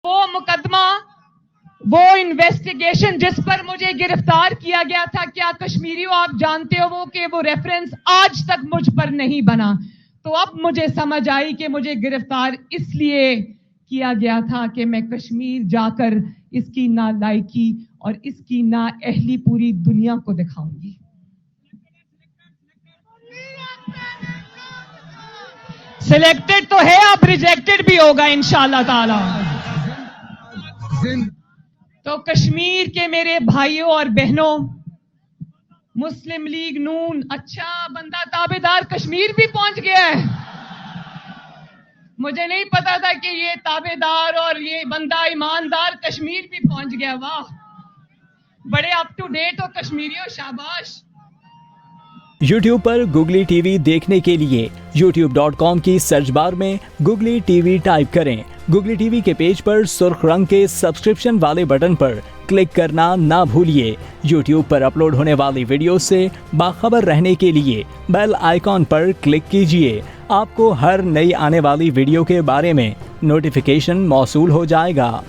وہ مقدمہ، وہ انویسٹیگیشن جس پر مجھے گرفتار کیا گیا تھا، کیا کشمیریوں آپ جانتے ہو کہ وہ ریفرنس آج تک مجھ پر نہیں بنا؟ تو اب مجھے سمجھ آئی کہ مجھے گرفتار اس لیے کیا گیا تھا کہ میں کشمیر جا کر اس کی نالائکی اور اس کی نااہلی پوری دنیا کو دکھاؤں گی۔ سلیکٹڈ تو ہے، اب ریجیکٹڈ بھی ہوگا انشاءاللہ تعالی۔ تو کشمیر کے میرے بھائیوں اور بہنوں، مسلم لیگ نون، اچھا بندہ تابے دار کشمیر بھی پہنچ گیا ہے۔ مجھے نہیں پتا تھا کہ یہ تابے دار اور یہ بندہ ایماندار کشمیر بھی پہنچ گیا۔ واہ، بڑے اپ ٹو ڈیٹ ہو کشمیریوں، شاباش۔ یوٹیوب پر گوگلی ٹی وی دیکھنے کے لیے youtube.com کی سرچ بار میں گوگلی ٹی وی ٹائپ کریں۔ گوگلی ٹی وی کے پیج پر سرخ رنگ کے سبسکرپشن والے بٹن پر کلک کرنا نہ بھولیے۔ یوٹیوب پر اپلوڈ ہونے والی ویڈیو سے باخبر رہنے کے لیے بیل آئیکن پر کلک کیجیے۔ آپ کو ہر نئی آنے والی ویڈیو کے بارے میں نوٹیفیکیشن موصول ہو جائے گا۔